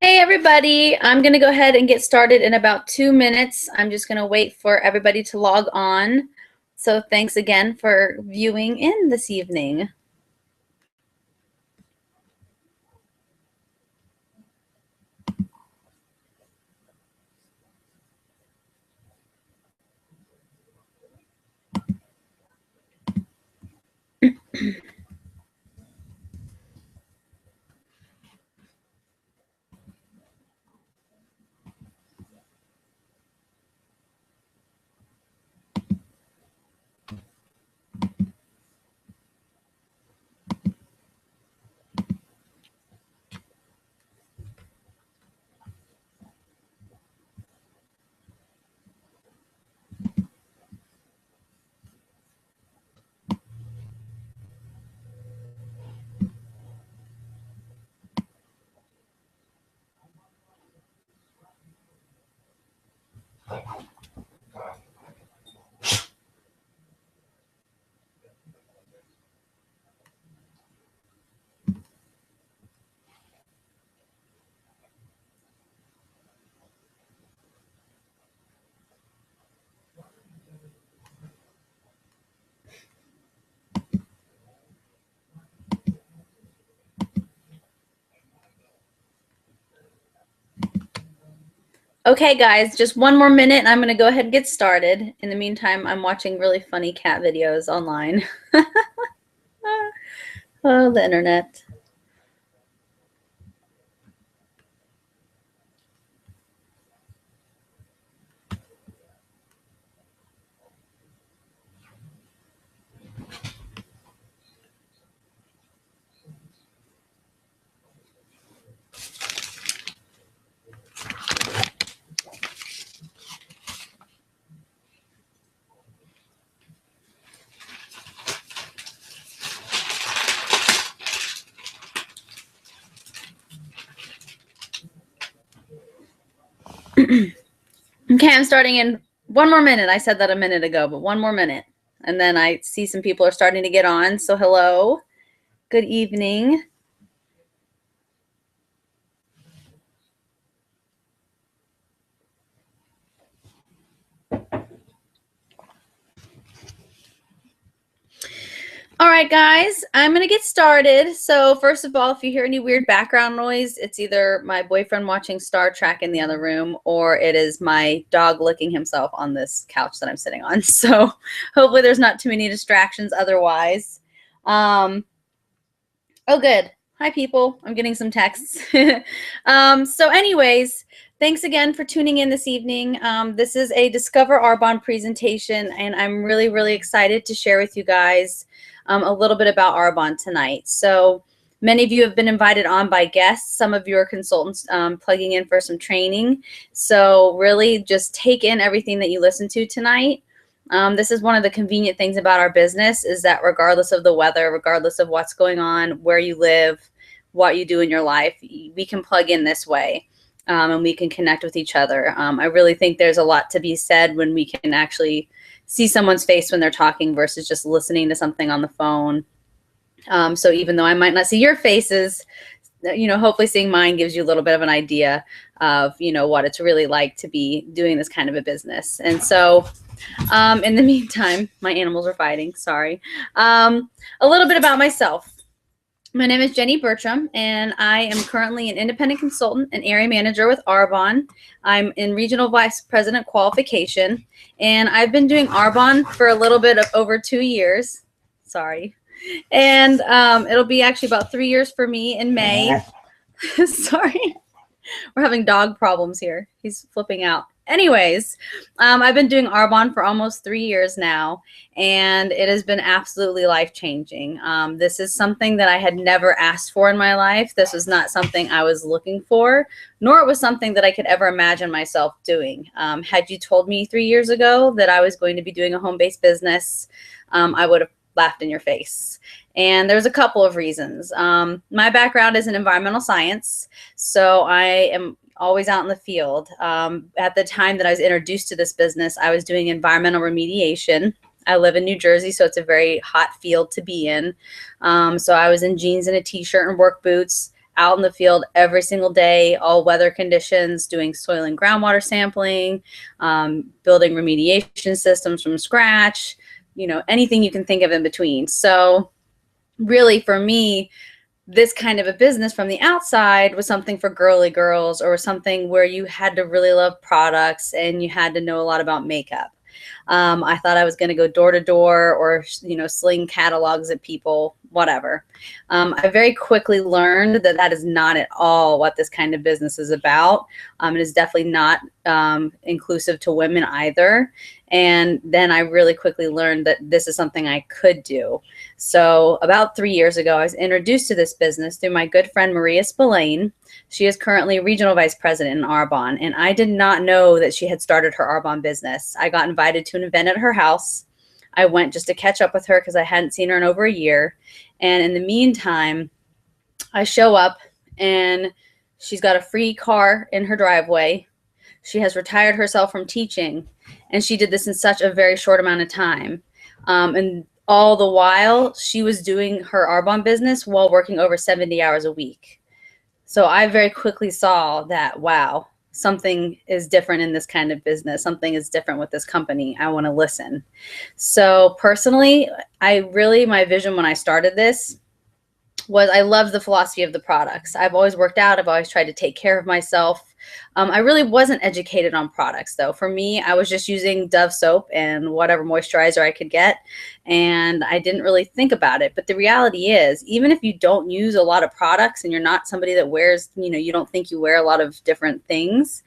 Hey everybody, I'm going to go ahead and get started in about 2 minutes. I'm just going to wait for everybody to log on. So thanks again for viewing in this evening. Okay guys, just one more minute and I'm going to go ahead and get started. In the meantime, I'm watching really funny cat videos online. Oh, the internet. Okay, I'm starting in one more minute. I said that a minute ago, but one more minute. And then I see some people are starting to get on. So hello, good evening. All right, guys, I'm going to get started. So first of all, if you hear any weird background noise, it's either my boyfriend watching Star Trek in the other room, or it is my dog licking himself on this couch that I'm sitting on. So hopefully there's not too many distractions otherwise. Oh, good. Hi, people. I'm getting some texts. So anyways, thanks again for tuning in this evening. This is a Discover Arbonne presentation, and I'm really, really excited to share with you guys a little bit about Arbonne tonight. So many of you have been invited on by guests. Some of you are consultants plugging in for some training. So really just take in everything that you listen to tonight. This is one of the convenient things about our business, is that regardless of the weather, regardless of what's going on, where you live, what you do in your life, we can plug in this way and we can connect with each other. I really think there's a lot to be said when we can actually see someone's face when they're talking versus just listening to something on the phone. So even though I might not see your faces, hopefully seeing mine gives you a little bit of an idea of, what it's really like to be doing this kind of a business. And so in the meantime, my animals are fighting, sorry. A little bit about myself. My name is Jenny Bertram, and I am currently an independent consultant and area manager with Arbonne. I'm in regional vice president qualification, and I've been doing Arbonne for a little bit of over 2 years. Sorry. And it'll be actually about 3 years for me in May. Sorry. We're having dog problems here. He's flipping out. Anyways, I've been doing Arbonne for almost 3 years now, and it has been absolutely life-changing. This is something that I had never asked for in my life. This was not something I was looking for, nor it was something that I could ever imagine myself doing. Had you told me 3 years ago that I was going to be doing a home-based business, I would have laughed in your face. And there's a couple of reasons. My background is in environmental science, so I am always out in the field. At the time that I was introduced to this business, I was doing environmental remediation. I live in New Jersey, so it's a very hot field to be in. So I was in jeans and a t-shirt and work boots out in the field every single day, all weather conditions, doing soil and groundwater sampling, building remediation systems from scratch, you know, anything you can think of in between. So really for me, this kind of a business from the outside was something for girly girls, or something where you had to really love products and you had to know a lot about makeup. I thought I was going to go door to door, or, you know, sling catalogs at people, whatever. I very quickly learned that that is not at all what this kind of business is about. It is definitely not inclusive to women either. And then I really quickly learned that this is something I could do. So about 3 years ago, I was introduced to this business through my good friend Maria Spillane. She is currently regional vice president in Arbonne, and I did not know that she had started her Arbonne business. I got invited to an event at her house. I went just to catch up with her because I hadn't seen her in over a year. And in the meantime, I show up and she's got a free car in her driveway. She has retired herself from teaching, and she did this in such a very short amount of time. And all the while, she was doing her Arbonne business while working over 70 hours a week. So I very quickly saw that, wow, something is different in this kind of business. Something is different with this company. I want to listen. So personally, my vision when I started this was I love the philosophy of the products. I've always worked out. I've always tried to take care of myself. I really wasn't educated on products, though. For me, I was just using Dove soap and whatever moisturizer I could get, and I didn't really think about it. But the reality is, even if you don't use a lot of products and you're not somebody that wears, you know, you don't think you wear a lot of different things,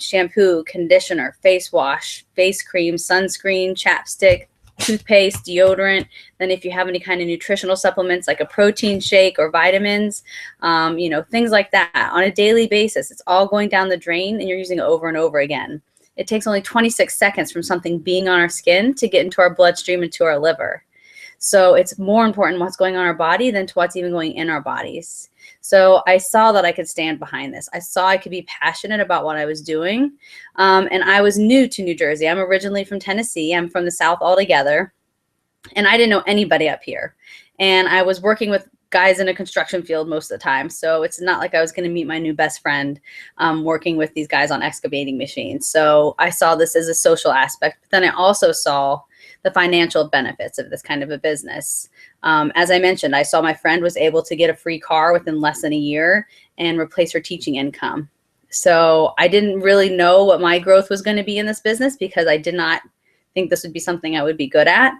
shampoo, conditioner, face wash, face cream, sunscreen, chapstick, toothpaste, deodorant. Then if you have any kind of nutritional supplements like a protein shake or vitamins, you know, things like that on a daily basis, it's all going down the drain and you're using it over and over again. It takes only 26 seconds from something being on our skin to get into our bloodstream and to our liver. So it's more important what's going on in our body than to what's even going in our bodies. So I saw that I could stand behind this. I saw I could be passionate about what I was doing. And I was new to New Jersey. I'm originally from Tennessee. I'm from the South altogether. And I didn't know anybody up here. And I was working with guys in a construction field most of the time. So it's not like I was going to meet my new best friend working with these guys on excavating machines. So I saw this as a social aspect. But then I also saw the financial benefits of this kind of a business. As I mentioned, I saw my friend was able to get a free car within less than a year and replace her teaching income. So I didn't really know what my growth was going to be in this business because I did not think this would be something I would be good at.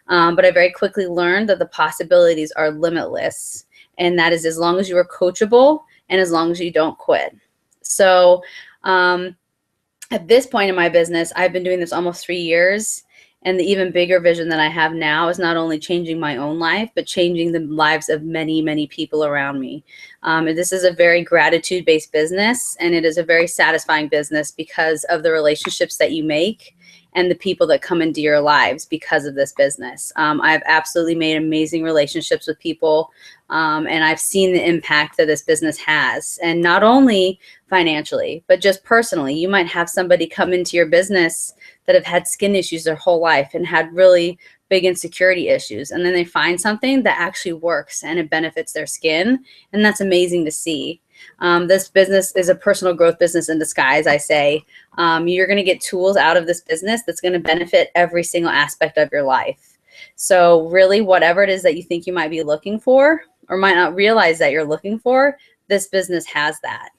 But I very quickly learned that the possibilities are limitless. And that is as long as you are coachable and as long as you don't quit. So at this point in my business, I've been doing this almost 3 years. And the even bigger vision that I have now is not only changing my own life, but changing the lives of many, many people around me. And this is a very gratitude-based business, and it is a very satisfying business because of the relationships that you make and the people that come into your lives because of this business. I've absolutely made amazing relationships with people, and I've seen the impact that this business has. And not only financially, but just personally. You might have somebody come into your business that have had skin issues their whole life and had really big insecurity issues. And then they find something that actually works and it benefits their skin. And that's amazing to see. This business is a personal growth business in disguise, I say. You're going to get tools out of this business that's going to benefit every single aspect of your life. So really, whatever it is that you think you might be looking for or might not realize that you're looking for, this business has that.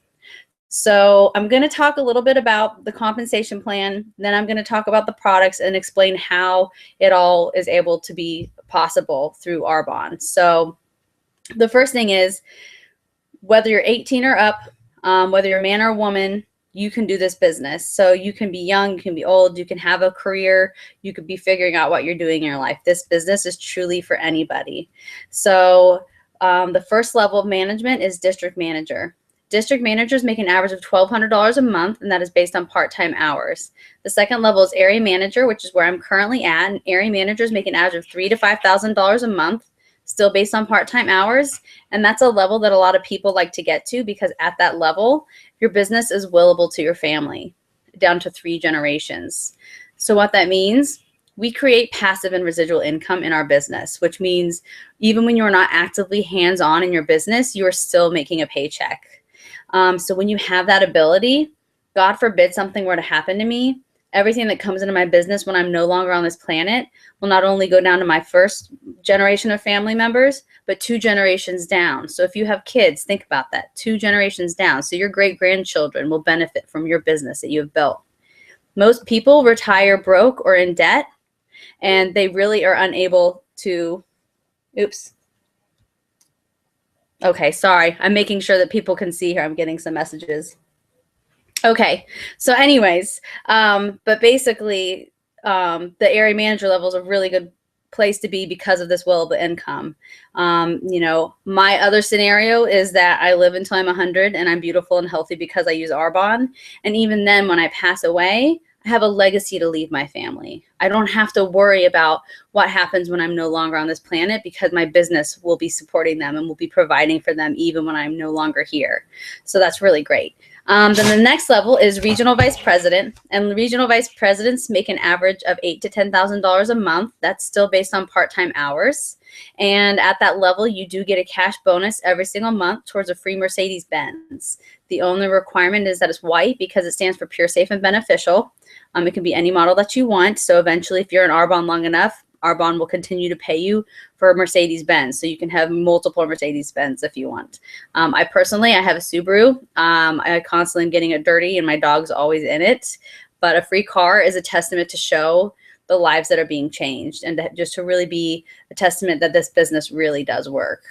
So I'm going to talk a little bit about the compensation plan. Then I'm going to talk about the products and explain how it all is able to be possible through Arbonne. So the first thing is, whether you're 18 or up, whether you're a man or a woman, you can do this business. So you can be young, you can be old, you can have a career, you could be figuring out what you're doing in your life. This business is truly for anybody. So the first level of management is district manager. District managers make an average of $1,200 a month, and that is based on part-time hours. The second level is area manager, which is where I'm currently at. And area managers make an average of $3,000 to $5,000 a month, still based on part-time hours. And that's a level that a lot of people like to get to because at that level, your business is willable to your family, down to 3 generations. So what that means, we create passive and residual income in our business, which means even when you're not actively hands-on in your business, you are still making a paycheck. So when you have that ability, God forbid something were to happen to me, everything that comes into my business when I'm no longer on this planet will not only go down to my first generation of family members, but 2 generations down. So if you have kids, think about that, 2 generations down. So your great-grandchildren will benefit from your business that you have built. Most people retire broke or in debt, and they really are unable to, oops. Okay, sorry. I'm making sure that people can see here. I'm getting some messages. Okay, so anyways, but basically, the area manager level is a really good place to be because of this willable income. You know, my other scenario is that I live until I'm 100 and I'm beautiful and healthy because I use Arbonne. And even then, when I pass away, I have a legacy to leave my family. I don't have to worry about what happens when I'm no longer on this planet because my business will be supporting them and will be providing for them even when I'm no longer here. So that's really great. Then the next level is regional vice president, and regional vice presidents make an average of $8,000 to $10,000 a month. That's still based on part-time hours. And at that level, you do get a cash bonus every single month towards a free Mercedes-Benz. The only requirement is that it's white because it stands for pure, safe, and beneficial. It can be any model that you want. So eventually, if you're in Arbonne long enough, Arbonne will continue to pay you for a Mercedes-Benz. So you can have multiple Mercedes-Benz if you want. I have a Subaru. I constantly am getting it dirty and my dog's always in it. But a free car is a testament to show the lives that are being changed and just to really be a testament that this business really does work.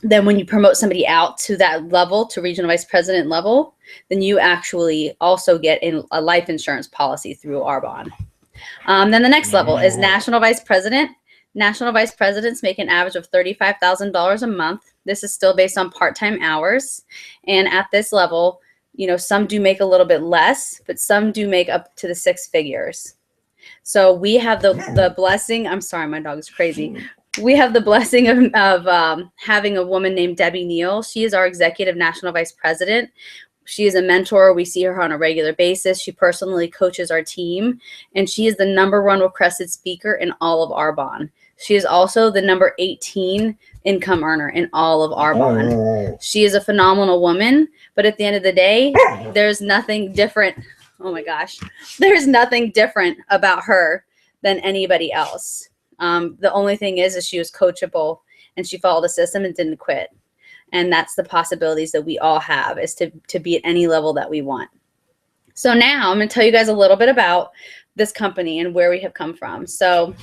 Then when you promote somebody out to that level, to regional vice president level, then you actually also get a life insurance policy through Arbonne. Then the next level is national vice president. National vice presidents make an average of $35,000 a month. This is still based on part-time hours. And at this level, you know, some do make a little bit less, but some do make up to the 6 figures. So we have the blessing. I'm sorry, my dog is crazy. We have the blessing of having a woman named Debbie Neal. She is our executive national vice president. She is a mentor. We see her on a regular basis. She personally coaches our team, and she is the #1 requested speaker in all of Arbonne. She is also the number 18 income earner in all of Arbonne. She is a phenomenal woman, but at the end of the day, there's nothing different. Oh my gosh. There's nothing different about her than anybody else. The only thing is she was coachable and she followed the system and didn't quit. And that's the possibilities that we all have, is to be at any level that we want. So now I'm going to tell you guys a little bit about this company and where we have come from. So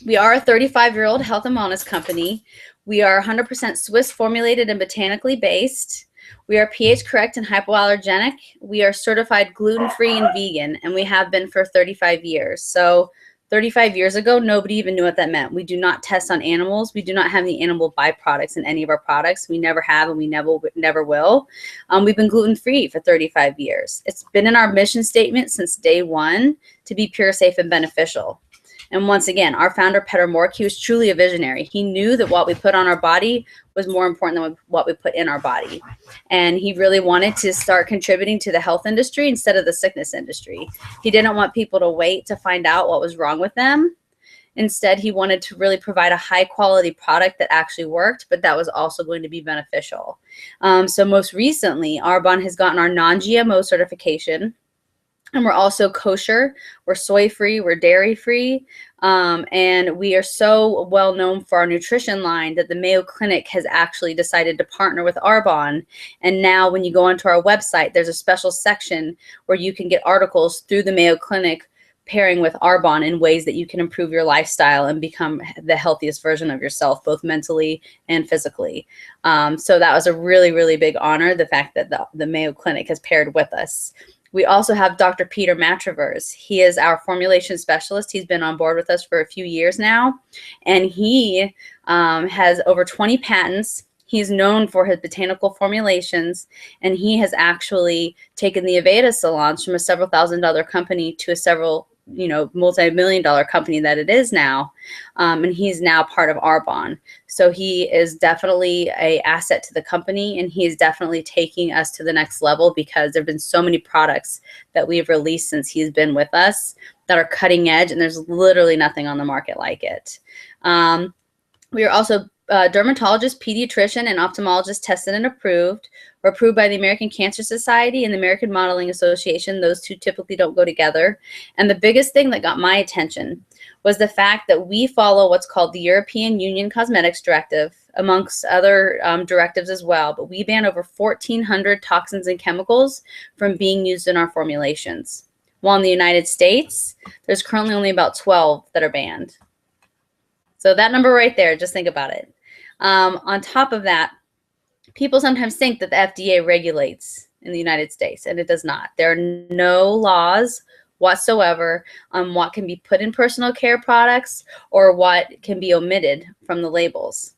we are a 35-year-old health and wellness company. We are 100% Swiss formulated and botanically based. We are pH correct and hypoallergenic. We are certified gluten-free and vegan, and we have been for 35 years. So 35 years ago, nobody even knew what that meant. We do not test on animals. We do not have any animal byproducts in any of our products. We never have, and we never will. We've been gluten-free for 35 years. It's been in our mission statement since day one to be pure, safe, and beneficial. And once again, our founder, Peter Mork, he was truly a visionary. He knew that what we put on our body was more important than what we put in our body. And he really wanted to start contributing to the health industry instead of the sickness industry. He didn't want people to wait to find out what was wrong with them. Instead, he wanted to really provide a high quality product that actually worked, but that was also going to be beneficial. So most recently, Arbonne has gotten our non-GMO certification. And we're also kosher, we're soy-free, we're dairy-free, and we are so well known for our nutrition line that the Mayo Clinic has actually decided to partner with Arbonne. And now when you go onto our website, there's a special section where you can get articles through the Mayo Clinic pairing with Arbonne in ways that you can improve your lifestyle and become the healthiest version of yourself, both mentally and physically. So that was a really, really big honor, the fact that the Mayo Clinic has paired with us. We also have Dr. Peter Matravers. He is our formulation specialist. He's been on board with us for a few years now, and he has over 20 patents. He's known for his botanical formulations, and he has actually taken the Aveda salons from a several $1,000 company to a several multi-million-dollar company that it is now. And he's now part of Arbonne. So he is definitely an asset to the company, and he is definitely taking us to the next level because there have been so many products that we've released since he's been with us that are cutting edge, and there's literally nothing on the market like it. We are also dermatologist, pediatrician, and ophthalmologist tested and approved. We're approved by the American Cancer Society and the American Modeling Association. Those two typically don't go together. And the biggest thing that got my attention was the fact that we follow what's called the European Union Cosmetics Directive, amongst other directives as well. But we ban over 1,400 toxins and chemicals from being used in our formulations. While in the United States, there's currently only about 12 that are banned. So that number right there, just think about it. On top of that, people sometimes think that the FDA regulates in the United States, and it does not. There are no laws whatsoever on what can be put in personal care products or what can be omitted from the labels.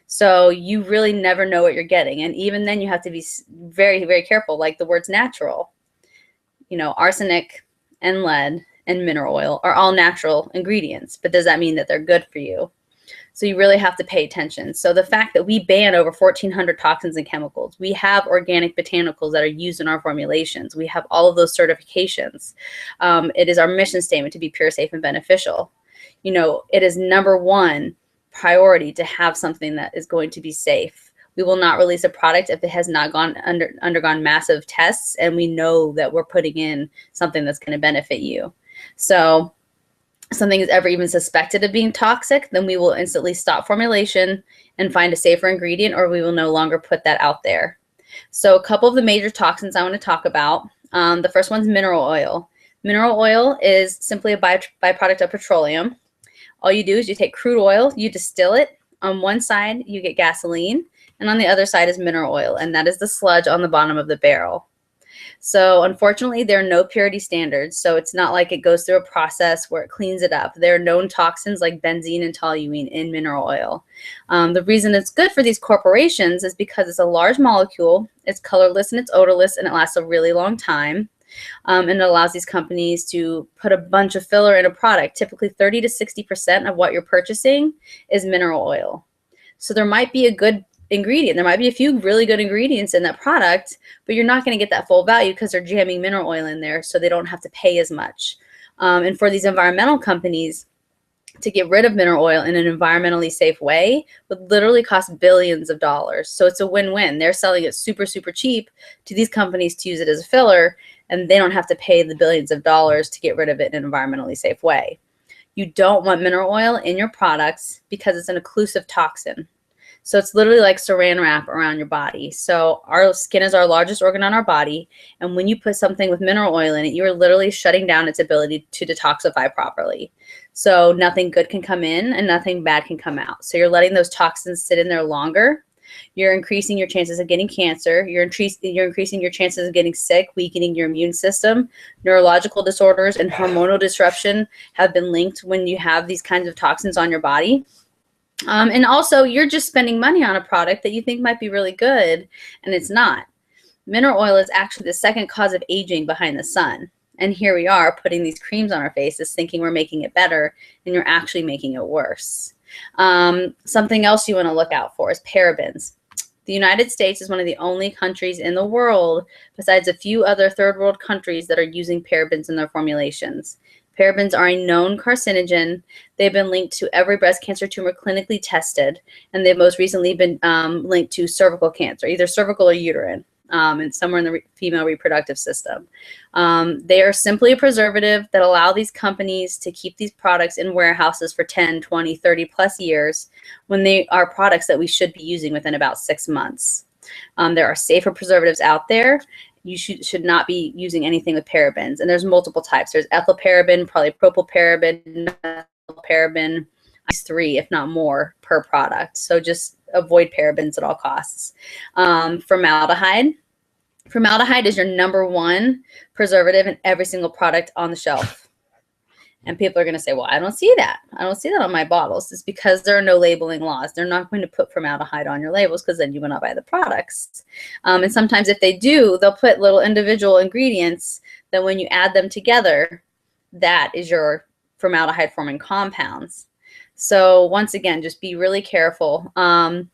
So you really never know what you're getting. And even then you have to be very, very careful, like the words natural. Arsenic and lead and mineral oil are all natural ingredients, but does that mean that they're good for you? So you really have to pay attention. So the fact that we ban over 1,400 toxins and chemicals, we have organic botanicals that are used in our formulations. We have all of those certifications. It is our mission statement to be pure, safe, and beneficial. It is #1 priority to have something that is going to be safe. We will not release a product if it has not undergone massive tests, and we know that we're putting in something that's going to benefit you. So if something is ever even suspected of being toxic, then we will instantly stop formulation and find a safer ingredient, or we will no longer put that out there. So a couple of the major toxins I want to talk about. The first one's mineral oil. Mineral oil is simply a byproduct of petroleum. All you do is you take crude oil, you distill it. On one side, you get gasoline, and on the other side is mineral oil, and that is the sludge on the bottom of the barrel. So unfortunately, there are no purity standards, so it's not like it goes through a process where it cleans it up. There are known toxins like benzene and toluene in mineral oil. The reason it's good for these corporations is because it's a large molecule, it's colorless and it's odorless, and it lasts a really long time. And it allows these companies to put a bunch of filler in a product. Typically 30 to 60% of what you're purchasing is mineral oil. So there might be a good ingredient. There might be a few really good ingredients in that product, but you're not going to get that full value because they're jamming mineral oil in there so they don't have to pay as much. And for these environmental companies to get rid of mineral oil in an environmentally safe way would literally cost billions of dollars. So it's a win-win. They're selling it super, super cheap to these companies to use it as a filler, and they don't have to pay the billions of dollars to get rid of it in an environmentally safe way. You don't want mineral oil in your products because it's an occlusive toxin. So it's literally like saran wrap around your body. So our skin is our largest organ on our body, and when you put something with mineral oil in it, you are literally shutting down its ability to detoxify properly. So nothing good can come in and nothing bad can come out. So you're letting those toxins sit in there longer. You're increasing your chances of getting cancer. You're increasing your chances of getting sick, weakening your immune system. Neurological disorders and hormonal disruption have been linked when you have these kinds of toxins on your body. And also, you're just spending money on a product that you think might be really good, and it's not. Mineral oil is actually the second cause of aging behind the sun. And here we are putting these creams on our faces thinking we're making it better, and you're actually making it worse. Something else you want to look out for is parabens. The United States is one of the only countries in the world, besides a few other third world countries, that are using parabens in their formulations. Parabens are a known carcinogen. They've been linked to every breast cancer tumor clinically tested, and they've most recently been linked to cervical cancer, either cervical or uterine, and somewhere in the female reproductive system. They are simply a preservative that allow these companies to keep these products in warehouses for 10, 20, 30 plus years when they are products that we should be using within about 6 months. There are safer preservatives out there. You should not be using anything with parabens. And there's multiple types. There's ethyl paraben, polypropyl paraben, these 3, if not more, per product. So just avoid parabens at all costs. Formaldehyde. Formaldehyde is your #1 preservative in every single product on the shelf. And people are going to say, well, I don't see that. I don't see that on my bottles. It's because there are no labeling laws. They're not going to put formaldehyde on your labels because then you will not buy the products. And sometimes if they do, they'll put little individual ingredients that when you add them together, that is your formaldehyde forming compounds. So once again, just be really careful. I'm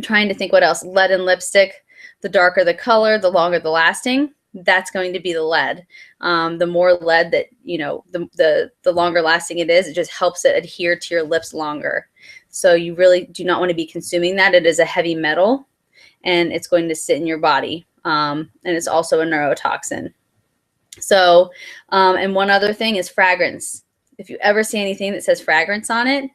trying to think what else. Lead in lipstick, the darker the color, the longer the lasting. That's going to be the lead. The more lead that, you know, the longer lasting it is, it just helps it adhere to your lips longer. So you really do not want to be consuming that. It is a heavy metal, and it's going to sit in your body. And it's also a neurotoxin. So, and one other thing is fragrance. If you ever see anything that says fragrance on it,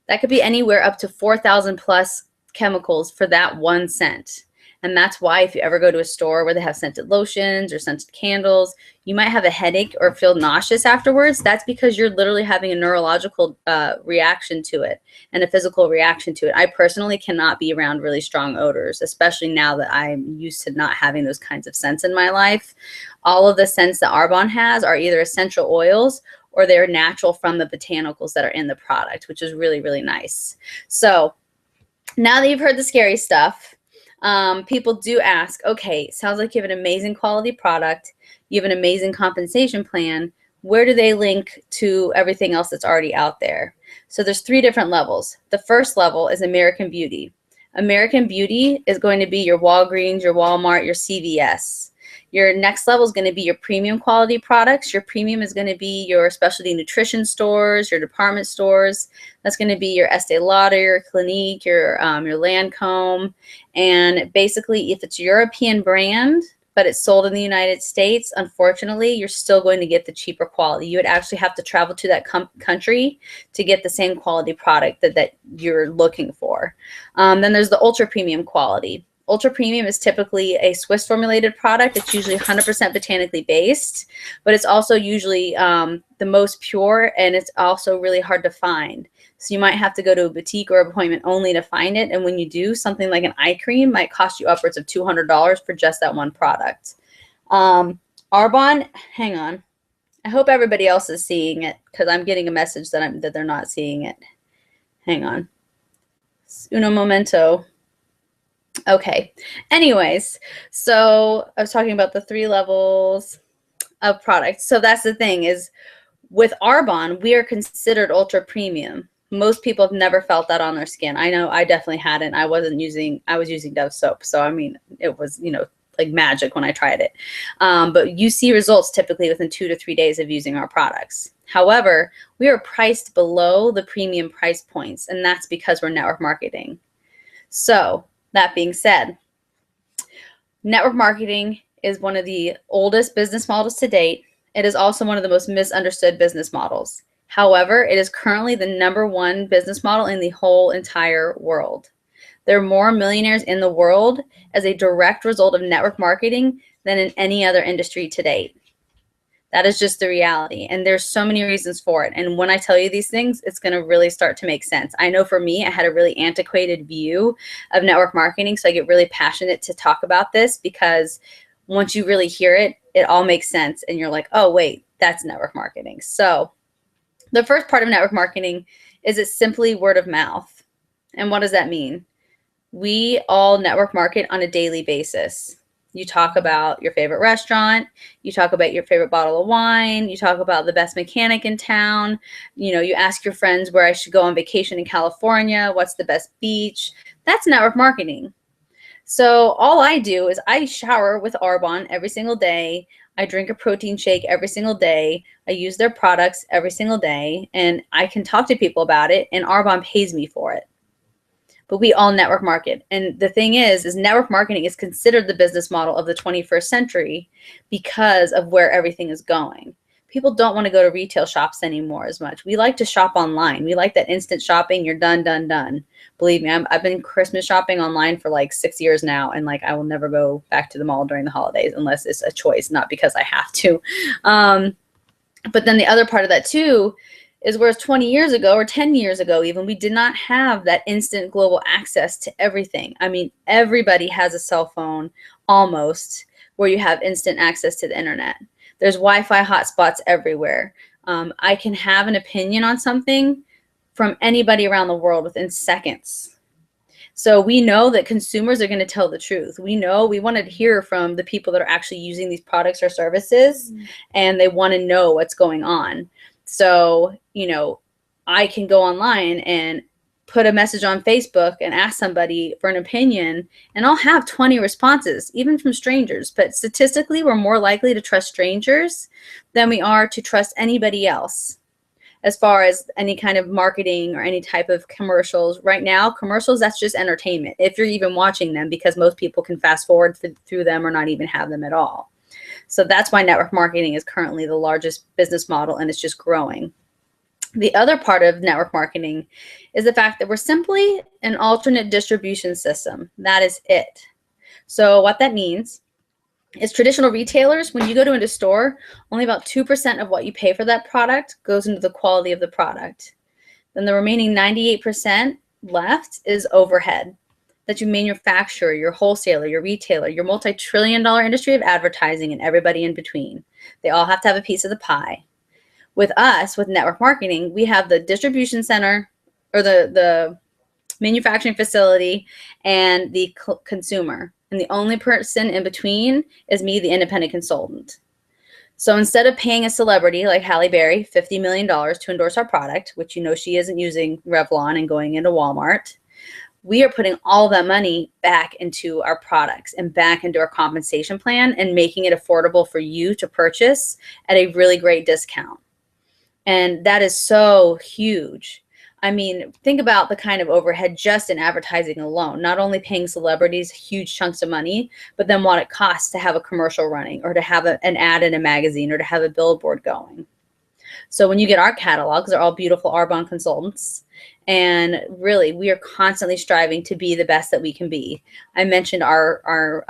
that could be anywhere up to 4,000 plus chemicals for that one scent. And that's why if you ever go to a store where they have scented lotions or scented candles, you might have a headache or feel nauseous afterwards. That's because you're literally having a neurological reaction to it and a physical reaction to it. I personally cannot be around really strong odors, especially now that I'm used to not having those kinds of scents in my life. All of the scents that Arbonne has are either essential oils or they're natural from the botanicals that are in the product, which is really, really nice. So now that you've heard the scary stuff, people do ask, okay, sounds like you have an amazing quality product. You have an amazing compensation plan. Where do they link to everything else that's already out there? So there's 3 different levels. The first level is American Beauty. American Beauty is going to be your Walgreens, your Walmart, your CVS. Your next level is going to be your premium quality products. Your premium is going to be your specialty nutrition stores, your department stores. That's going to be your Estee Lauder, your Clinique, your Lancome. And basically, if it's a European brand, but it's sold in the United States, unfortunately, you're still going to get the cheaper quality. You would actually have to travel to that country to get the same quality product that you're looking for. Then there's the ultra premium quality. Ultra premium is typically a Swiss formulated product. It's usually 100% botanically based, but it's also usually the most pure, and it's also really hard to find. So you might have to go to a boutique or appointment only to find it. And when you do, something like an eye cream might cost you upwards of $200 for just that one product. Arbonne, hang on. I hope everybody else is seeing it because I'm getting a message that they're not seeing it. Hang on. Uno momento. Okay. Anyways, so I was talking about the 3 levels of products. So that's the thing is with Arbonne, we are considered ultra premium. Most people have never felt that on their skin. I know I definitely hadn't. I was using Dove soap. So, I mean, it was, you know, like magic when I tried it. But you see results typically within 2 to 3 days of using our products. However, we are priced below the premium price points, and that's because we're network marketing. So that being said, network marketing is one of the oldest business models to date. It is also one of the most misunderstood business models. However, it is currently the #1 business model in the whole entire world. There are more millionaires in the world as a direct result of network marketing than in any other industry to date. That is just the reality. And there's so many reasons for it. And when I tell you these things, it's going to really start to make sense. I know for me, I had a really antiquated view of network marketing. So I get really passionate to talk about this because once you really hear it, it all makes sense. And you're like, oh, wait, that's network marketing. So the first part of network marketing is it's simply word of mouth. And what does that mean? We all network market on a daily basis. You talk about your favorite restaurant, you talk about your favorite bottle of wine, you talk about the best mechanic in town, you know, you ask your friends where I should go on vacation in California, what's the best beach. That's network marketing. So all I do is I shower with Arbonne every single day. I drink a protein shake every single day. I use their products every single day, and I can talk to people about it, and Arbonne pays me for it. But we all network market. And the thing is network marketing is considered the business model of the 21st century because of where everything is going. People don't want to go to retail shops anymore as much. We like to shop online. We like that instant shopping. You're done, done, done. Believe me, I've been Christmas shopping online for like 6 years now. And like, I will never go back to the mall during the holidays unless it's a choice, not because I have to. But then the other part of that too is whereas 20 years ago or 10 years ago even, we did not have that instant global access to everything. I mean, everybody has a cell phone almost where you have instant access to the internet. There's Wi-Fi hotspots everywhere. I can have an opinion on something from anybody around the world within seconds. So we know that consumers are going to tell the truth. We know we want to hear from the people that are actually using these products or services, and they want to know what's going on. So, I can go online and put a message on Facebook and ask somebody for an opinion, and I'll have 20 responses, even from strangers. But statistically, we're more likely to trust strangers than we are to trust anybody else as far as any kind of marketing or any type of commercials. Right now, commercials, that's just entertainment, if you're even watching them, because most people can fast forward through them or not even have them at all. So that's why network marketing is currently the largest business model, and it's just growing. The other part of network marketing is the fact that we're simply an alternate distribution system. That is it. So what that means is traditional retailers, when you go to a store, only about 2% of what you pay for that product goes into the quality of the product. Then the remaining 98% left is overhead that you manufacture, your wholesaler, your retailer, your multi-trillion-dollar industry of advertising, and everybody in between. They all have to have a piece of the pie. With us, with network marketing, we have the distribution center, or the manufacturing facility, and the consumer. And the only person in between is me, the independent consultant. So instead of paying a celebrity like Halle Berry $50 million to endorse our product, which she isn't using Revlon and going into Walmart, we are putting all that money back into our products and back into our compensation plan and making it affordable for you to purchase at a really great discount. And that is so huge. I mean, think about the kind of overhead just in advertising alone, not only paying celebrities huge chunks of money, but then what it costs to have a commercial running, or to have an ad in a magazine, or to have a billboard going. So when you get our catalogs, they're all beautiful Arbonne consultants. And really, we are constantly striving to be the best that we can be. I mentioned our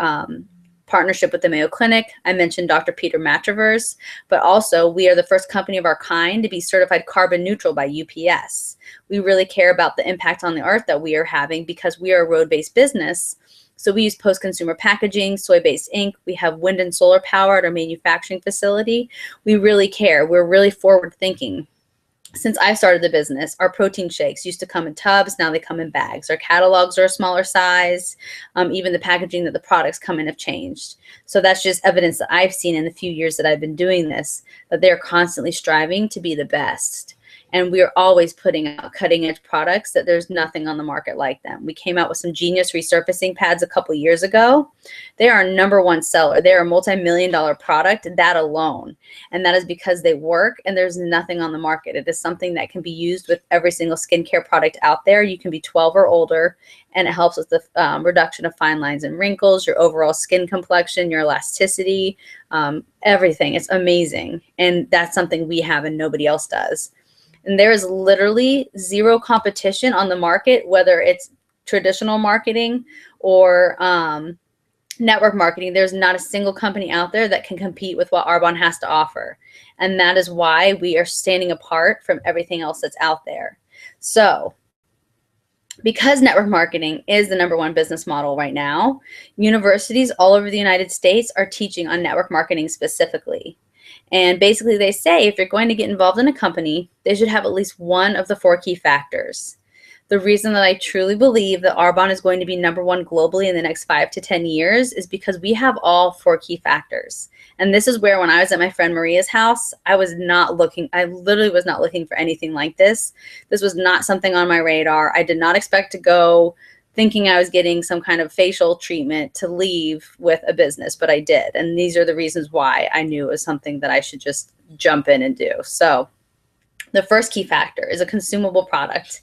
partnership with the Mayo Clinic. I mentioned Dr. Peter Matravers, but also we are the first company of our kind to be certified carbon neutral by UPS. We really care about the impact on the earth that we are having, because we are a road-based business. So we use post-consumer packaging, soy-based ink. We have wind and solar power at our manufacturing facility. We really care. We're really forward-thinking. Since I started the business, our protein shakes used to come in tubs. Now they come in bags. Our catalogs are a smaller size. Even the packaging that the products come in have changed. So that's just evidence that I've seen in the few years that I've been doing this, that they're constantly striving to be the best. And we are always putting out cutting edge products that there's nothing on the market like them. We came out with some genius resurfacing pads a couple years ago. They are our #1 seller. They're a multi-million-dollar product, that alone. And that is because they work and there's nothing on the market. It is something that can be used with every single skincare product out there. You can be 12 or older, and it helps with the reduction of fine lines and wrinkles, your overall skin complexion, your elasticity, everything. It's amazing. And that's something we have and nobody else does. And there is literally zero competition on the market, whether it's traditional marketing or network marketing. There's not a single company out there that can compete with what Arbonne has to offer. And that is why we are standing apart from everything else that's out there. So because network marketing is the #1 business model right now, universities all over the United States are teaching on network marketing specifically. And basically they say if you're going to get involved in a company, they should have at least one of the 4 key factors. The reason that I truly believe that Arbonne is going to be #1 globally in the next 5 to 10 years is because we have all 4 key factors. And this is where, when I was at my friend Maria's house, I literally was not looking for anything like this. This was not something on my radar. I did not expect to go thinking I was getting some kind of facial treatment to leave with a business, but I did. And these are the reasons why I knew it was something that I should just jump in and do. So the first key factor is a consumable product.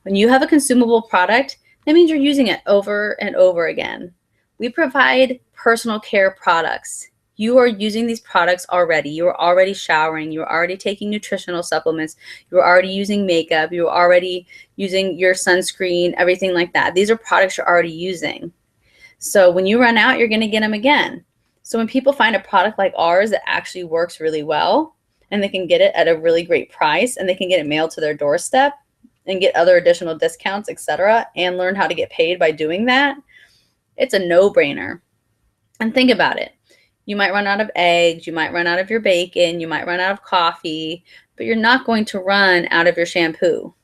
When you have a consumable product, that means you're using it over and over again. We provide personal care products. You are using these products already. You are already showering. You are already taking nutritional supplements. You are already using makeup. You are already using your sunscreen, everything like that. These are products you're already using. So when you run out, you're going to get them again. So when people find a product like ours that actually works really well, and they can get it at a really great price, and they can get it mailed to their doorstep and get other additional discounts, etc., and learn how to get paid by doing that, it's a no-brainer. And think about it. You might run out of eggs, you might run out of your bacon, you might run out of coffee, but you're not going to run out of your shampoo.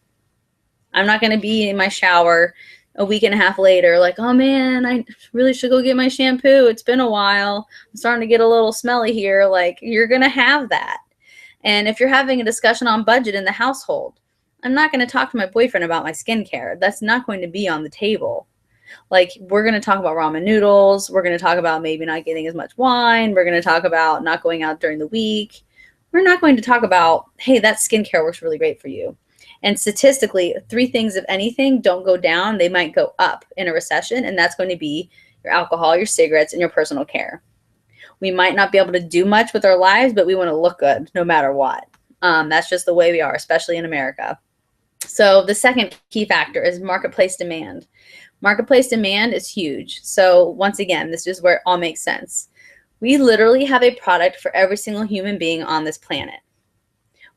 I'm not going to be in my shower a week and a half later, like, oh man, I really should go get my shampoo. It's been a while. I'm starting to get a little smelly here. Like, you're going to have that. And if you're having a discussion on budget in the household, I'm not going to talk to my boyfriend about my skincare. That's not going to be on the table. Like, we're going to talk about ramen noodles. We're going to talk about maybe not getting as much wine. We're going to talk about not going out during the week. We're not going to talk about, hey, that skincare works really great for you. And statistically, 3 things, if anything, don't go down. They might go up in a recession, and that's going to be your alcohol, your cigarettes, and your personal care. We might not be able to do much with our lives, but we want to look good no matter what. That's just the way we are, especially in America. So the second key factor is marketplace demand. Marketplace demand is huge. So once again, this is where it all makes sense. We literally have a product for every single human being on this planet.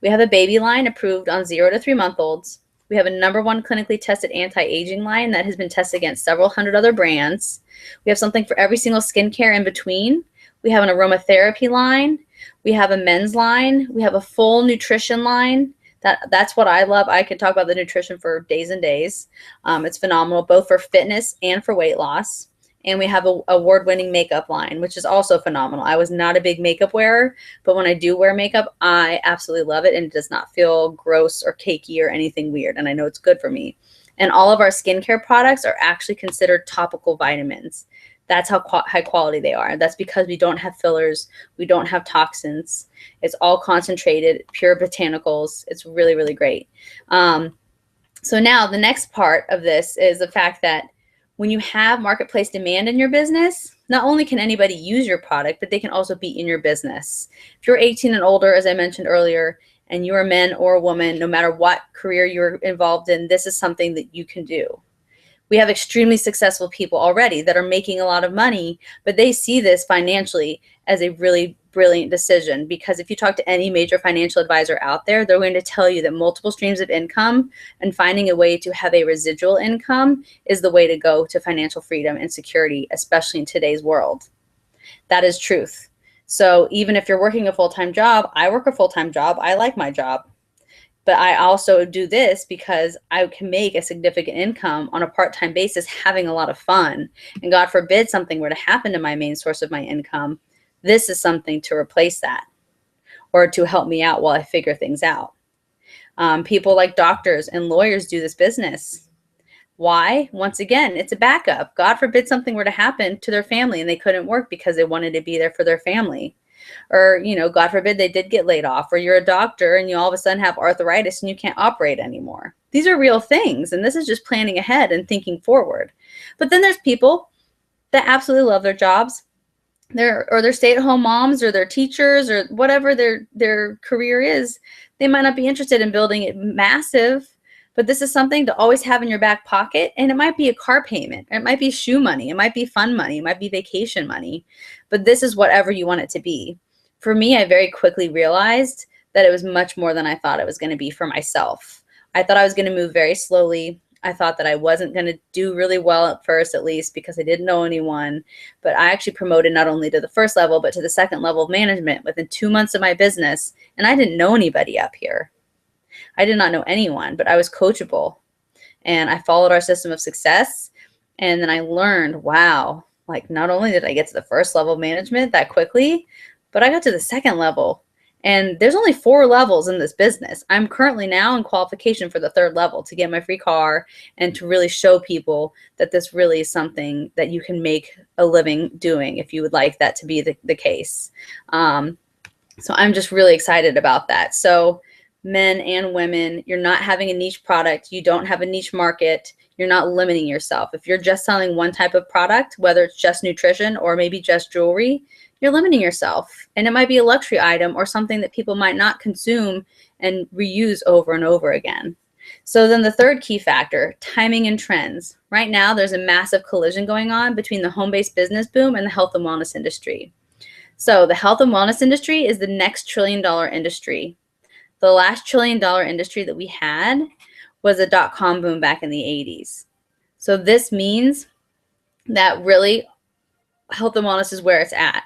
We have a baby line approved on 0 to 3-month-olds. We have a #1 clinically tested anti-aging line that has been tested against several hundred other brands. We have something for every single skincare in between. We have an aromatherapy line. We have a men's line. We have a full nutrition line. That's what I love. I could talk about the nutrition for days and days. It's phenomenal, both for fitness and for weight loss. And we have a award-winning makeup line, which is also phenomenal. I was not a big makeup wearer, but when I do wear makeup, I absolutely love it, and it does not feel gross or cakey or anything weird, and I know it's good for me. And all of our skincare products are actually considered topical vitamins. That's how high quality they are. That's because we don't have fillers. We don't have toxins. It's all concentrated, pure botanicals. It's really, really great. So now the next part of this is the fact that when you have marketplace demand in your business, not only can anybody use your product, but they can also be in your business. If you're 18 and older, as I mentioned earlier, and you're a man or a woman, no matter what career you're involved in, this is something that you can do. We have extremely successful people already that are making a lot of money, but they see this financially as a really brilliant decision, because if you talk to any major financial advisor out there, they're going to tell you that multiple streams of income and finding a way to have a residual income is the way to go to financial freedom and security, especially in today's world. That is truth. So even if you're working a full-time job, I work a full-time job. I like my job. But I also do this because I can make a significant income on a part-time basis, having a lot of fun. And God forbid something were to happen to my main source of my income, this is something to replace that or to help me out while I figure things out. People like doctors and lawyers do this business. Why? Once again, it's a backup. God forbid something were to happen to their family and they couldn't work because they wanted to be there for their family. Or, you know, God forbid they did get laid off, or you're a doctor and you all of a sudden have arthritis and you can't operate anymore. These are real things, and this is just planning ahead and thinking forward. But then there's people that absolutely love their jobs. They're stay-at-home moms, or they're teachers, or whatever their career is. They might not be interested in building it massive, but this is something to always have in your back pocket. And it might be a car payment. It might be shoe money. It might be fun money. It might be vacation money. But this is whatever you want it to be. For me, I very quickly realized that it was much more than I thought it was going to be for myself. I thought I was going to move very slowly. I thought that I wasn't going to do really well at first, at least because I didn't know anyone. But I actually promoted not only to the first level, but to the second level of management within 2 months of my business. And I didn't know anybody up here. I did not know anyone, but I was coachable. And I followed our system of success. And then I learned, wow, like not only did I get to the first level of management that quickly, but I got to the second level. And there's only 4 levels in this business. I'm currently now in qualification for the 3rd level to get my free car and to really show people that this really is something that you can make a living doing if you would like that to be the case. So I'm just really excited about that. So men and women, you're not having a niche product. You don't have a niche market. You're not limiting yourself. If you're just selling one type of product, whether it's just nutrition or maybe just jewelry, you're limiting yourself. And it might be a luxury item or something that people might not consume and reuse over and over again. So then the third key factor, timing and trends. Right now, there's a massive collision going on between the home-based business boom and the health and wellness industry. So the health and wellness industry is the next trillion-dollar industry. The last trillion-dollar industry that we had was a dot-com boom back in the 80s. So this means that really health and wellness is where it's at.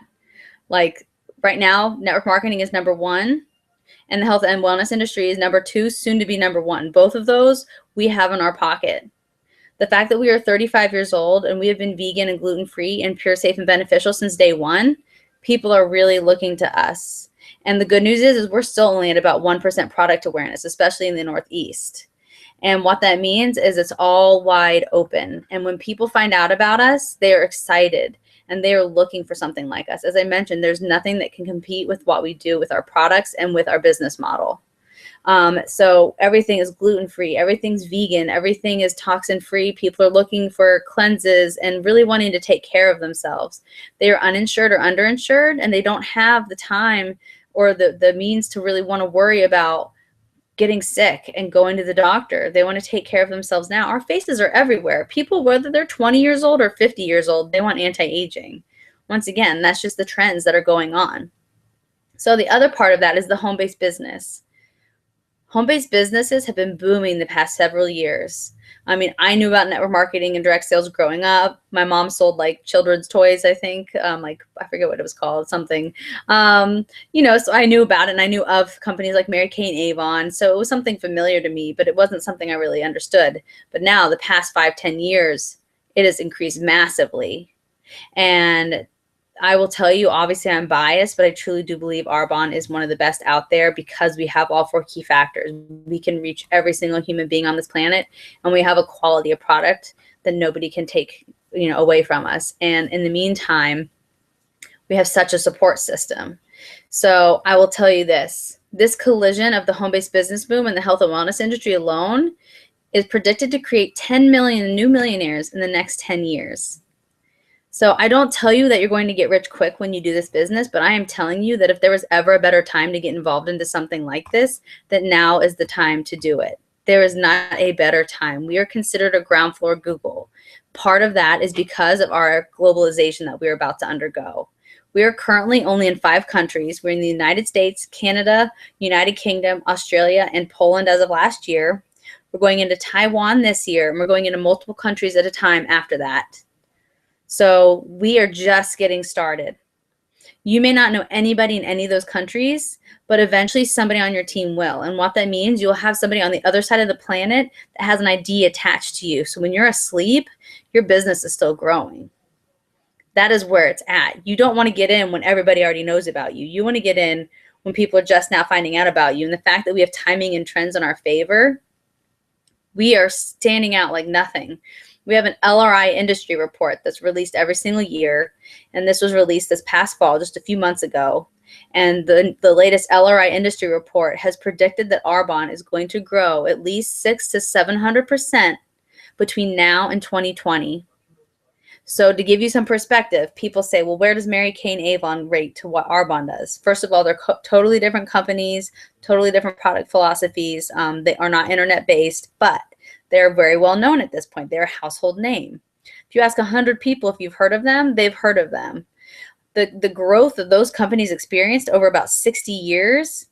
Like right now, network marketing is #1, and the health and wellness industry is #2, soon to be #1. Both of those we have in our pocket. The fact that we are 35 years old and we have been vegan and gluten-free and pure, safe, and beneficial since day one, people are really looking to us. And the good news is we're still only at about 1% product awareness, especially in the Northeast. And what that means is it's all wide open. And when people find out about us, they are excited and they are looking for something like us. As I mentioned, there's nothing that can compete with what we do with our products and with our business model. So everything is gluten-free, everything's vegan, everything is toxin-free. People are looking for cleanses and really wanting to take care of themselves. They are uninsured or underinsured, and they don't have the time or the means to really want to worry about getting sick and going to the doctor. They want to take care of themselves now. Our faces are everywhere. People, whether they're 20 years old or 50 years old, they want anti-aging. Once again, that's just the trends that are going on. So the other part of that is the home-based business. Home-based businesses have been booming the past several years. I mean, I knew about network marketing and direct sales growing up. My mom sold like children's toys, I think, like I forget what it was called, something. You know, so I knew about it, and I knew of companies like Mary Kay and Avon. So it was something familiar to me, but it wasn't something I really understood. But now, the past 5-10 years, it has increased massively. And I will tell you, obviously I'm biased, but I truly do believe Arbonne is one of the best out there because we have all 4 key factors. We can reach every single human being on this planet, and we have a quality of product that nobody can take, you know, away from us. And in the meantime, we have such a support system. So I will tell you this collision of the home-based business boom and the health and wellness industry alone is predicted to create 10 million new millionaires in the next 10 years. So I don't tell you that you're going to get rich quick when you do this business, but I am telling you that if there was ever a better time to get involved into something like this, that now is the time to do it. There is not a better time. We are considered a ground floor Google. Part of that is because of our globalization that we're about to undergo. We are currently only in 5 countries. We're in the United States, Canada, United Kingdom, Australia, and Poland as of last year. We're going into Taiwan this year, and we're going into multiple countries at a time after that. So we are just getting started. You may not know anybody in any of those countries, but eventually somebody on your team will. And what that means, you'll have somebody on the other side of the planet that has an ID attached to you. So when you're asleep, your business is still growing. That is where it's at. You don't want to get in when everybody already knows about you. You want to get in when people are just now finding out about you. And the fact that we have timing and trends in our favor, we are standing out like nothing. We have an LRI industry report that's released every single year, and this was released this past fall, just a few months ago. And the latest LRI industry report has predicted that Arbonne is going to grow at least 600 to 700% between now and 2020. So to give you some perspective, people say, well, where does Mary Kay and Avon rate to what Arbonne does? First of all, they're totally different companies, totally different product philosophies. They are not internet-based, but they're very well known at this point. They're a household name. If you ask 100 people if you've heard of them, they've heard of them. The growth that those companies experienced over about 60 years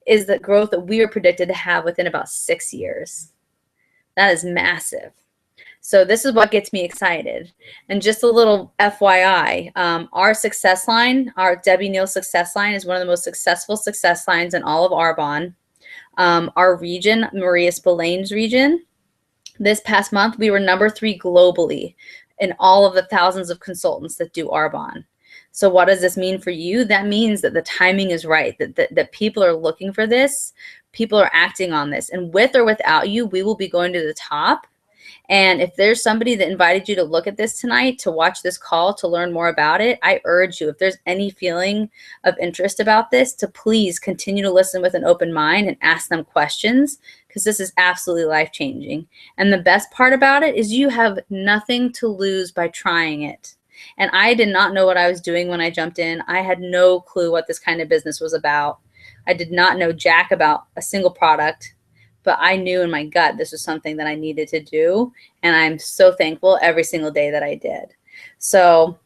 is the growth that we are predicted to have within about 6 years. That is massive. So this is what gets me excited. And just a little FYI, our success line, our Debbie Neal success line, is one of the most successful success lines in all of Arbonne. Our region, Maria Spillane's region, this past month, we were number 3 globally in all of the thousands of consultants that do Arbonne. So what does this mean for you? That means that the timing is right, that people are looking for this, people are acting on this. And with or without you, we will be going to the top. And if there's somebody that invited you to look at this tonight, to watch this call, to learn more about it, I urge you, if there's any feeling of interest about this, to please continue to listen with an open mind and ask them questions, because this is absolutely life-changing. And the best part about it is you have nothing to lose by trying it. And I did not know what I was doing when I jumped in. I had no clue what this kind of business was about. I did not know jack about a single product. But I knew in my gut this was something that I needed to do, and I'm so thankful every single day that I did. So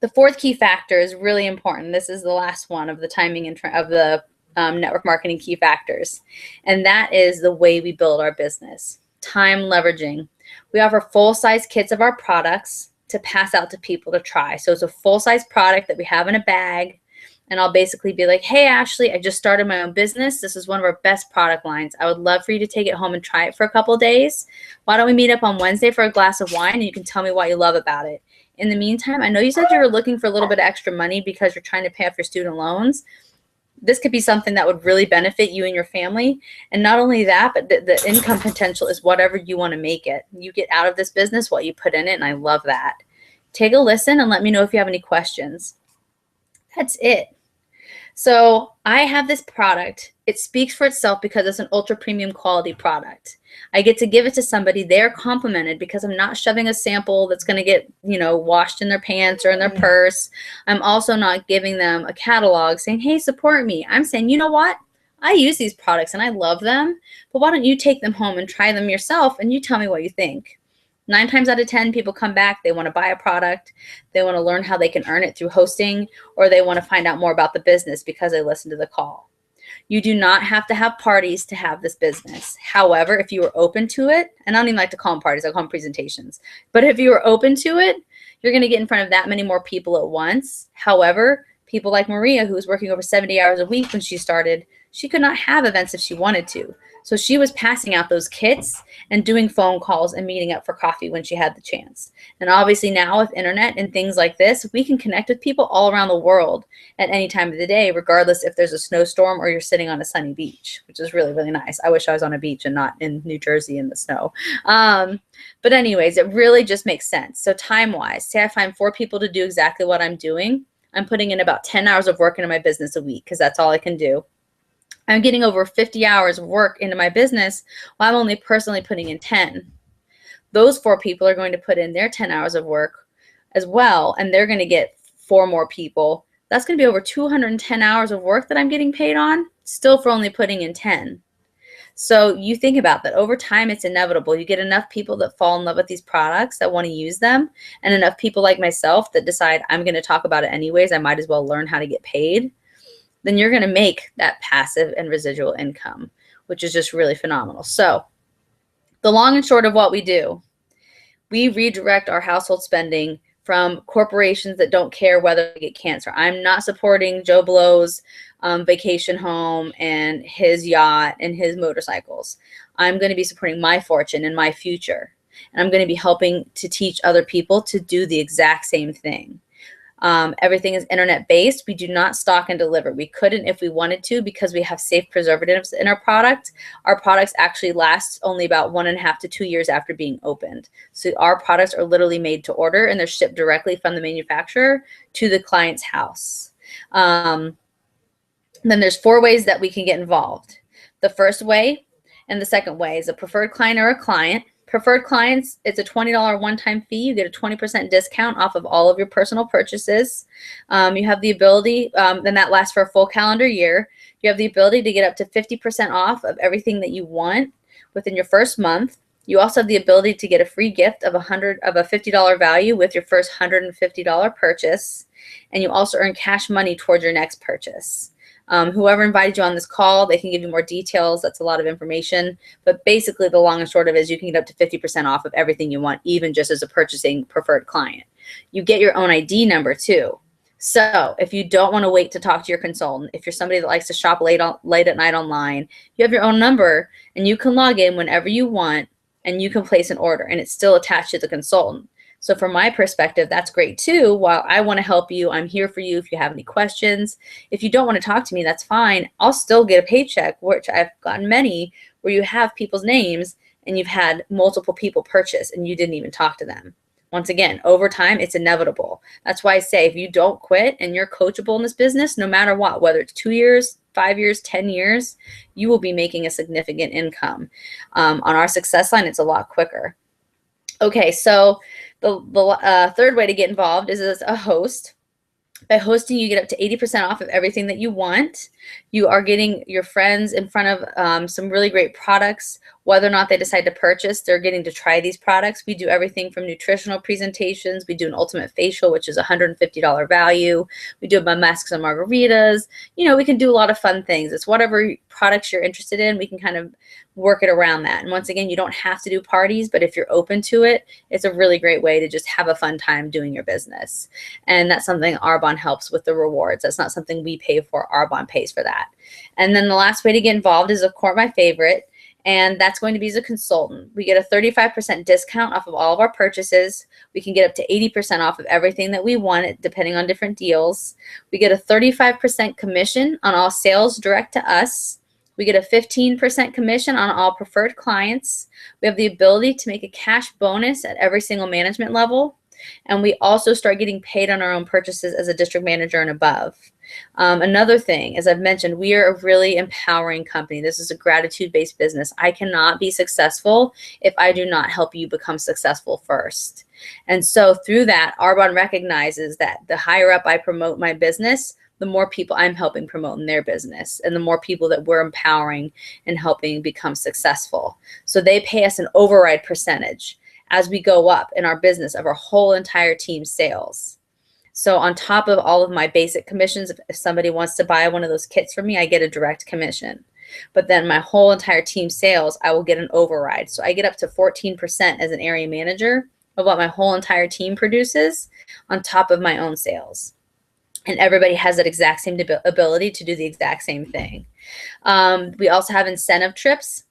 the 4th key factor is really important. This is the last one of the timing and of the network marketing key factors, and that is the way we build our business. Time leveraging. We offer full-size kits of our products to pass out to people to try. So it's a full-size product that we have in a bag. And I'll basically be like, hey, Ashley, I just started my own business. This is one of our best product lines. I would love for you to take it home and try it for a couple of days. Why don't we meet up on Wednesday for a glass of wine and you can tell me what you love about it. In the meantime, I know you said you were looking for a little bit of extra money because you're trying to pay off your student loans. This could be something that would really benefit you and your family. And not only that, but the income potential is whatever you want to make it. You get out of this business what you put in it, and I love that. Take a listen and let me know if you have any questions. That's it. So I have this product. It speaks for itself because it's an ultra premium quality product. I get to give it to somebody. They're complimented because I'm not shoving a sample that's going to get, washed in their pants or in their purse. I'm also not giving them a catalog saying, hey, support me. I'm saying, you know what? I use these products and I love them, but why don't you take them home and try them yourself and you tell me what you think. 9 times out of 10, people come back, they want to buy a product, they want to learn how they can earn it through hosting, or they want to find out more about the business because they listened to the call. You do not have to have parties to have this business. However, if you are open to it, and I don't even like to call them parties, I call them presentations, but if you are open to it, you're going to get in front of that many more people at once. However, people like Maria, who was working over 70 hours a week when she started, she could not have events if she wanted to. So she was passing out those kits and doing phone calls and meeting up for coffee when she had the chance. And obviously now with internet and things like this, we can connect with people all around the world at any time of the day, regardless if there's a snowstorm or you're sitting on a sunny beach, which is really, really nice. I wish I was on a beach and not in New Jersey in the snow. But anyways, it really just makes sense. So time-wise, say I find 4 people to do exactly what I'm doing. I'm putting in about 10 hours of work into my business a week because that's all I can do. I'm getting over 50 hours of work into my business while I'm only personally putting in 10. Those 4 people are going to put in their 10 hours of work as well, and they're going to get 4 more people. That's going to be over 210 hours of work that I'm getting paid on, still for only putting in 10. So you think about that. Over time, it's inevitable. You get enough people that fall in love with these products that want to use them, and enough people like myself that decide I'm going to talk about it anyways. I might as well learn how to get paid. Then you're going to make that passive and residual income, which is just really phenomenal. So the long and short of what we do, we redirect our household spending from corporations that don't care whether we get cancer. I'm not supporting Joe Blow's vacation home and his yacht and his motorcycles. I'm going to be supporting my fortune and my future. And I'm going to be helping to teach other people to do the exact same thing. Everything is internet-based. We do not stock and deliver. We couldn't if we wanted to because we have safe preservatives in our product. Our products actually last only about 1.5 to 2 years after being opened. So our products are literally made to order and they're shipped directly from the manufacturer to the client's house. Then there's 4 ways that we can get involved. The first way and the second way is a preferred client or a client. Preferred clients, it's a $20 one-time fee. You get a 20% discount off of all of your personal purchases. You have the ability, then that lasts for a full calendar year. You have the ability to get up to 50% off of everything that you want within your first month. You also have the ability to get a free gift of a $50 value with your first $150 purchase. And you also earn cash money towards your next purchase. Whoever invited you on this call, they can give you more details. That's a lot of information. But basically, the long and short of it is you can get up to 50% off of everything you want, even just as a purchasing preferred client. You get your own ID number, too. So if you don't want to wait to talk to your consultant, if you're somebody that likes to shop late at night online, you have your own number, and you can log in whenever you want, and you can place an order, and it's still attached to the consultant. So from my perspective, that's great too. While I want to help you, I'm here for you if you have any questions. If you don't want to talk to me, that's fine. I'll still get a paycheck, which I've gotten many, where you have people's names and you've had multiple people purchase and you didn't even talk to them. Once again, over time, it's inevitable. That's why I say if you don't quit and you're coachable in this business, no matter what, whether it's 2 years, 5 years, 10 years, you will be making a significant income. On our success line, it's a lot quicker. Okay, so the third way to get involved is as a host. By hosting, you get up to 80% off of everything that you want. You are getting your friends in front of some really great products whether or not they decide to purchase, they're getting to try these products. We do everything from nutritional presentations. We do an ultimate facial, which is $150 value. We do masks and margaritas. You know, we can do a lot of fun things. It's whatever products you're interested in, we can kind of work it around that. And once again, you don't have to do parties, but if you're open to it, it's a really great way to just have a fun time doing your business. And that's something Arbonne helps with the rewards. That's not something we pay for. Arbonne pays for that. And then the last way to get involved is, of course, my favorite, and that's going to be as a consultant. We get a 35% discount off of all of our purchases. We can get up to 80% off of everything that we want, depending on different deals. We get a 35% commission on all sales direct to us. We get a 15% commission on all preferred clients. We have the ability to make a cash bonus at every single management level. And we also start getting paid on our own purchases as a district manager and above. Another thing, as I've mentioned, we are a really empowering company. This is a gratitude-based business. I cannot be successful if I do not help you become successful first. And so through that, Arbonne recognizes that the higher up I promote my business, the more people I'm helping promote in their business, and the more people that we're empowering and helping become successful. So they pay us an override percentage as we go up in our business of our whole entire team's sales. So on top of all of my basic commissions, if somebody wants to buy one of those kits from me, I get a direct commission. But then my whole entire team sales, I will get an override. So I get up to 14% as an area manager of what my whole entire team produces on top of my own sales. And everybody has that exact same ability to do the exact same thing. We also have incentive trips,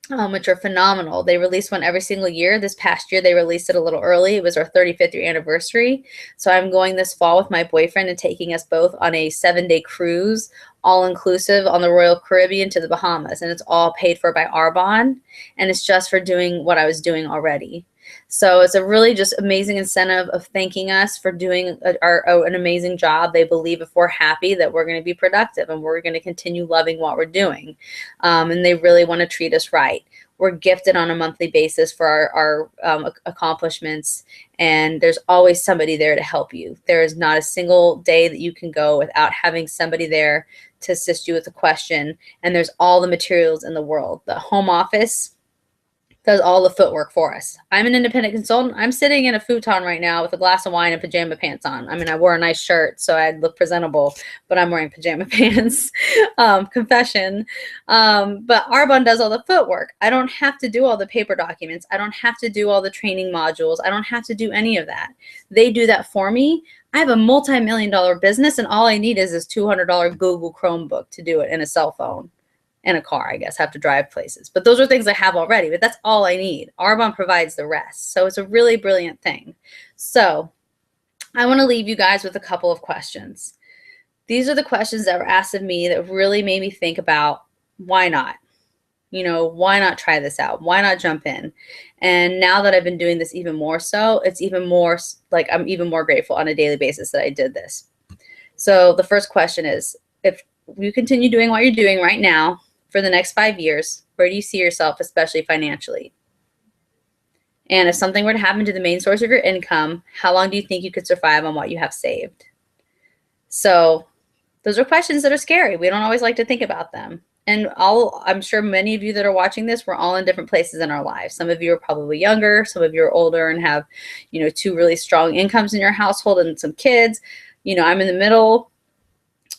which are phenomenal. They release one every single year. This past year, they released it a little early. It was our 35th year anniversary. So I'm going this fall with my boyfriend and taking us both on a 7-day cruise, all inclusive on the Royal Caribbean to the Bahamas. And it's all paid for by Arbonne. And it's just for doing what I was doing already. So it's a really just amazing incentive of thanking us for doing an amazing job. They believe if we're happy that we're going to be productive and we're going to continue loving what we're doing. And they really want to treat us right. We're gifted on a monthly basis for our accomplishments, and there's always somebody there to help you. There is not a single day that you can go without having somebody there to assist you with a question, and there's all the materials in the world. The home office does all the footwork for us. I'm an independent consultant. I'm sitting in a futon right now with a glass of wine and pajama pants on. I mean, I wore a nice shirt, so I'd look presentable, but I'm wearing pajama pants. Confession. But Arbonne does all the footwork. I don't have to do all the paper documents. I don't have to do all the training modules. I don't have to do any of that. They do that for me. I have a multi-million-dollar business, and all I need is this $200 Google Chromebook to do it in a cell phone. And a car, I guess, have to drive places. But those are things I have already, but that's all I need. Arbonne provides the rest. So it's a really brilliant thing. So I want to leave you guys with a couple of questions. These are the questions that were asked of me that really made me think about why not? You know, why not try this out? Why not jump in? And now that I've been doing this even more so, it's even more like I'm even more grateful on a daily basis that I did this. So the first question is, if you continue doing what you're doing right now, for the next 5 years, where do you see yourself, especially financially? And if something were to happen to the main source of your income, how long do you think you could survive on what you have saved? So those are questions that are scary. We don't always like to think about them. And I'm sure many of you that are watching this, we're all in different places in our lives. Some of you are probably younger. Some of you are older and have, 2 really strong incomes in your household and some kids. I'm in the middle.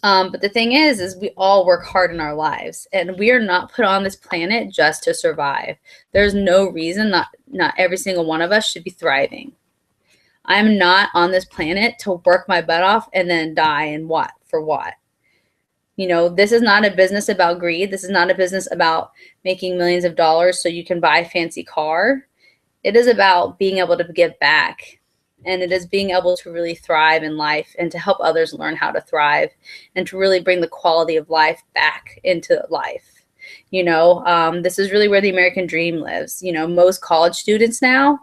But the thing is we all work hard in our lives, and we are not put on this planet just to survive. There's no reason not every single one of us should be thriving. I'm not on this planet to work my butt off and then die, and what? For what? This is not a business about greed. This is not a business about making millions of dollars so you can buy a fancy car. It is about being able to give back. And it is being able to really thrive in life and to help others learn how to thrive and to really bring the quality of life back into life. This is really where the American dream lives. Most college students now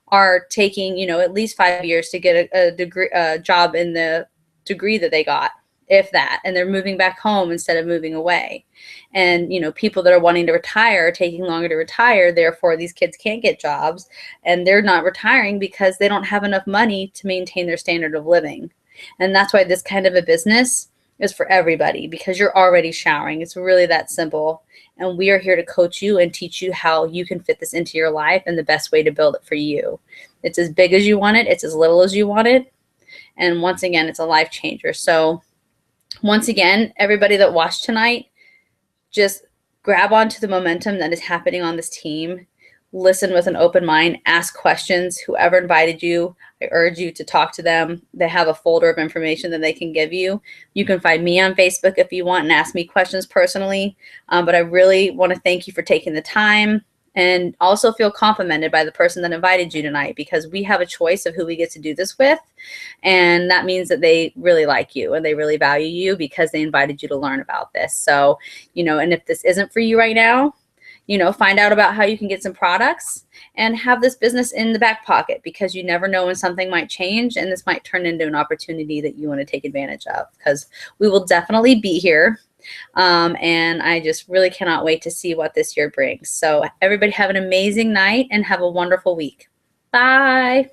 are taking, at least 5 years to get a job in the degree that they got, if that, and they're moving back home instead of moving away. And, people that are wanting to retire are taking longer to retire. Therefore, these kids can't get jobs, and they're not retiring because they don't have enough money to maintain their standard of living. And that's why this kind of a business is for everybody, because you're already showering. It's really that simple. and we are here to coach you and teach you how you can fit this into your life and the best way to build it for you. It's as big as you want it. It's as little as you want it. And once again, it's a life changer. So once again, everybody that watched tonight, just grab onto the momentum that is happening on this team. Listen with an open mind, ask questions. Whoever invited you, I urge you to talk to them. They have a folder of information that they can give you. You can find me on Facebook if you want and ask me questions personally. But I really want to thank you for taking the time, and also feel complimented by the person that invited you tonight, because we have a choice of who we get to do this with. And that means that they really like you and they really value you because they invited you to learn about this. So, and if this isn't for you right now, find out about how you can get some products and have this business in the back pocket, because you never know when something might change and this might turn into an opportunity that you want to take advantage of, because we will definitely be here. And I just really cannot wait to see what this year brings. So everybody have an amazing night and have a wonderful week. Bye.